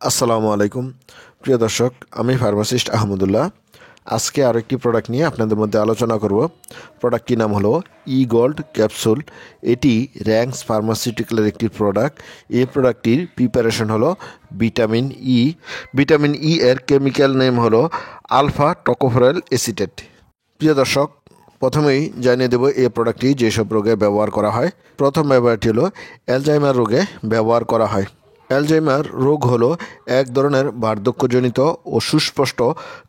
আসসালামু আলাইকুম প্রিয় দর্শক, আমি ফার্মাসিস্ট আহমদুল্লাহ। আজকে আরেকটি প্রোডাক্ট নিয়ে আপনাদের মধ্যে আলোচনা করব। প্রোডাক্টটির নাম হলো ই গোল্ড ক্যাপসুল। এটি র্যাঙ্কস ফার্মাসিউটিক্যালের একটি প্রোডাক্ট। এই প্রোডাক্টটির প্রিপারেশন হলো ভিটামিন ই। ভিটামিন ই এর কেমিক্যাল নেম হলো আলফা টোকোফেরল এসিটেট। প্রিয় দর্শক, প্রথমেই জানিয়ে দেব এই প্রোডাক্টটি যেসব রোগে ব্যবহার করা হয়। প্রথম ব্যবহারটি হলো অ্যালজাইমার রোগে ব্যবহার করা হয়। অ্যালজাইমার রোগ হলো এক ধরনের বার্ধক্যজনিত ও সুস্পষ্ট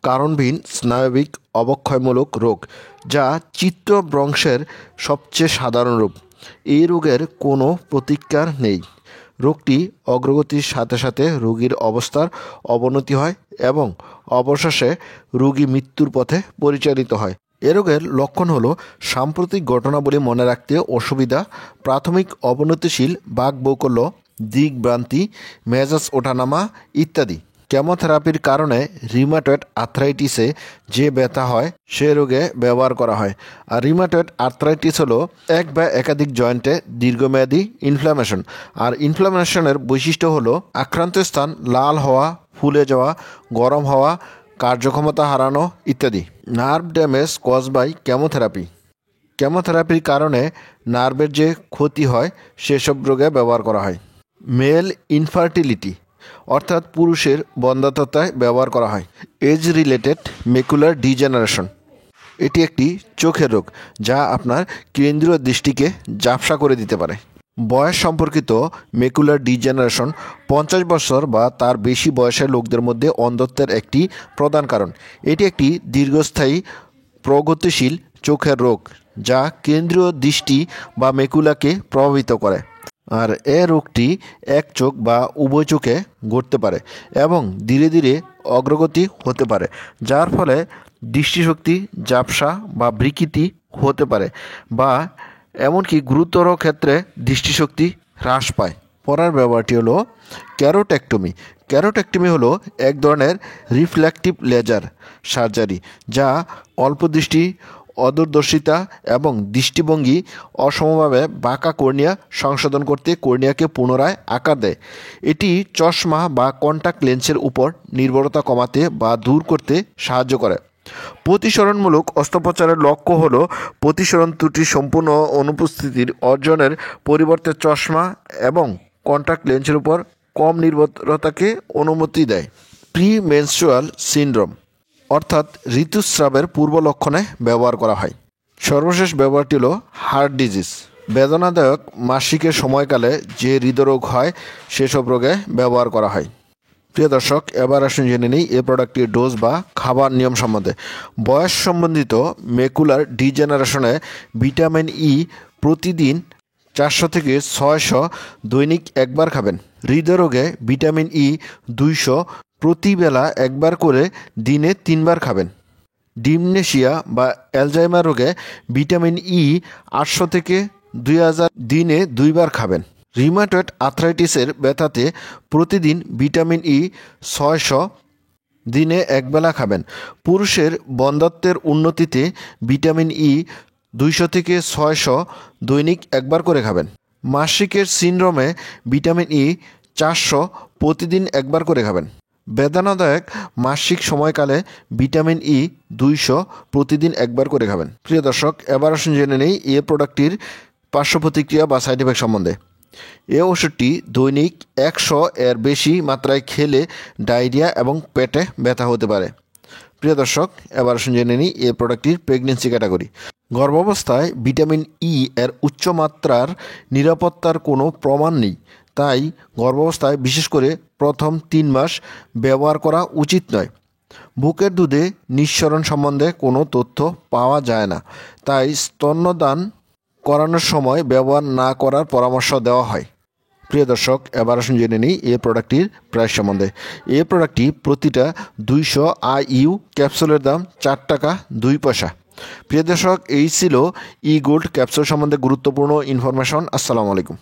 কারণবিহীন স্নায়বিক অবক্ষয়মূলক রোগ, যা চিত্তভ্রংশের সবচেয়ে সাধারণ রূপ। এই রোগের কোনো প্রতিকার নেই। রোগটি অগ্রগতির সাথে সাথে রোগীর অবস্থার অবনতি হয় এবং অবশেষে রোগী মৃত্যুর পথে পরিচালিত হয়। এ রোগের লক্ষণ হলো সাম্প্রতিক ঘটনাবলী মনে রাখতে অসুবিধা, প্রাথমিক অবনতিশীল বাকবৈকল্য, দিকভ্রান্তি, মেজাজ ওঠানামা ইত্যাদি। কেমোথেরাপির কারণে রিউমাটয়েড আর্থ্রাইটিসে যে ব্যথা হয় সে রোগে ব্যবহার করা হয়। আর রিউমাটয়েড আর্থ্রাইটিস হলো এক বা একাধিক জয়েন্টে দীর্ঘমেয়াদী ইনফ্লামেশন। আর ইনফ্লামেশনের বৈশিষ্ট্য হলো আক্রান্ত স্থান লাল হওয়া, ফুলে যাওয়া, গরম হওয়া, কার্যক্ষমতা হারানো ইত্যাদি। Nerve damage cause by chemotherapy. কেমোথেরাপির কারণে নার্ভের যে ক্ষতি হয় সেসব রোগে ব্যবহার করা হয়। মেল ইনফার্টিলিটি অর্থাৎ পুরুষের বন্ধ্যাত্বতায় ব্যবহার করা হয়। এজ রিলেটেড মেকুলার ডিজেনারেশন, এটি একটি চোখের রোগ যা আপনার কেন্দ্রীয় দৃষ্টিকে ঝাপসা করে দিতে পারে। বয়স সম্পর্কিত মেকুলার ডিজেনারেশন 50 বছর বা তার বেশি বয়সের লোকদের মধ্যে অন্ধত্বের একটি প্রধান কারণ। এটি একটি দীর্ঘস্থায়ী প্রগতিশীল চোখের রোগ যা কেন্দ্রীয় দৃষ্টি বা মেকুলাকে প্রভাবিত করে। আর এ রোগটি এক চোখ বা উভয় চোখে ঘটতে পারে এবং ধীরে ধীরে অগ্রগতি হতে পারে, যার ফলে দৃষ্টিশক্তি ঝাপসা বা বিকৃতি হতে পারে বা এমনকি গুরুতর ক্ষেত্রে দৃষ্টিশক্তি হ্রাস পায়। পরের ব্যবহারটি হলো ক্যারোটেক্টমি। ক্যারোটেক্টমি হলো এক ধরনের রিফ্লেকটিভ লেজার সার্জারি যা অল্প দৃষ্টি, অদূরদর্শিতা এবং দৃষ্টিভঙ্গি অসমভাবে বাঁকা কর্নিয়া সংশোধন করতে কর্নিয়াকে পুনরায় আকার দেয়। এটি চশমা বা কন্টাক্ট লেন্সের উপর নির্ভরতা কমাতে বা দূর করতে সাহায্য করে। প্রতিসরণমূলক অস্ত্রোপচারের লক্ষ্য হল প্রতিসরণ ত্রুটি সম্পূর্ণ অনুপস্থিতির অর্জনের পরিবর্তে চশমা এবং কন্টাক্ট লেন্সের উপর কম নির্ভরতাকে অনুমতি দেয়। প্রিমেনস্ট্রুয়াল সিনড্রোম অর্থাৎ ঋতুস্রাবের পূর্ব লক্ষণে ব্যবহার করা হয়। সর্বশেষ ব্যবহারটি হলো হার্ট ডিজিজ। বেদনাদায়ক মাসিকের সময়কালে যে হৃদরোগ হয় সেসব রোগে ব্যবহার করা হয়। প্রিয় দর্শক, এবার আসুন জেনে নিই এই প্রোডাক্টটির ডোজ বা খাবার নিয়ম সম্বন্ধে। বয়স সম্বন্ধিত মেকুলার ডিজেনারেশনে ভিটামিন ই প্রতিদিন 400 থেকে 600 দৈনিক একবার খাবেন। হৃদরোগে ভিটামিন ই 200 প্রতিবেলা একবার করে দিনে 3 বার খাবেন। ডিমনেশিয়া বা অ্যালজাইমার রোগে ভিটামিন ই 800 থেকে 2000 দিনে 2 বার খাবেন। রিউমাটয়েড আর্থ্রাইটিসের ব্যথাতে প্রতিদিন ভিটামিন ই 600 দিনে একবেলা খাবেন। পুরুষের বন্ধ্যাত্বের উন্নতিতে ভিটামিন ই 200 থেকে 600 দৈনিক একবার করে খাবেন। মাসিকের সিনড্রোমে ভিটামিন ই 400 প্রতিদিন একবার করে খাবেন। বেদনাদায়ক মাসিক সময়কালে ভিটামিন ই 200 প্রতিদিন একবার করে খাবেন। প্রিয় দর্শক, এবার আসুন জেনে নেই এই প্রোডাক্টটির পার্শ্ব প্রতিক্রিয়া বা সাইড এফেক্ট সম্বন্ধে। এই ওষুধটি দৈনিক 100 এর বেশি মাত্রায় খেলে ডায়রিয়া এবং পেটে ব্যথা হতে পারে। প্রিয় দর্শক, এবার আসুন জেনে নিই এই প্রোডাক্টটির প্রেগনেন্সি ক্যাটাগরি। গর্ভাবস্থায় ভিটামিন ই এর উচ্চমাত্রার নিরাপত্তার কোনো প্রমাণ নেই, তাই গর্ভাবস্থায় বিশেষ করে প্রথম 3 মাস ব্যবহার করা উচিত নয়। বুকের দুধে নিঃসরণ সম্বন্ধে কোনো তথ্য পাওয়া যায় না, তাই স্তন্যদান করানোর সময় ব্যবহার না করার পরামর্শ দেওয়া হয়। প্রিয় দর্শক, এবার আসুন জেনে নিই এই প্রোডাক্টটির প্রাইস সম্বন্ধে। এই প্রোডাক্টটি প্রতিটা 200 IU ক্যাপসুলের দাম 4 টাকা 2 পয়সা। প্রিয় দর্শক, এই ছিল ই গোল্ড ক্যাপসুল সম্বন্ধে গুরুত্বপূর্ণ ইনফরমেশন। আসসালামু আলাইকুম।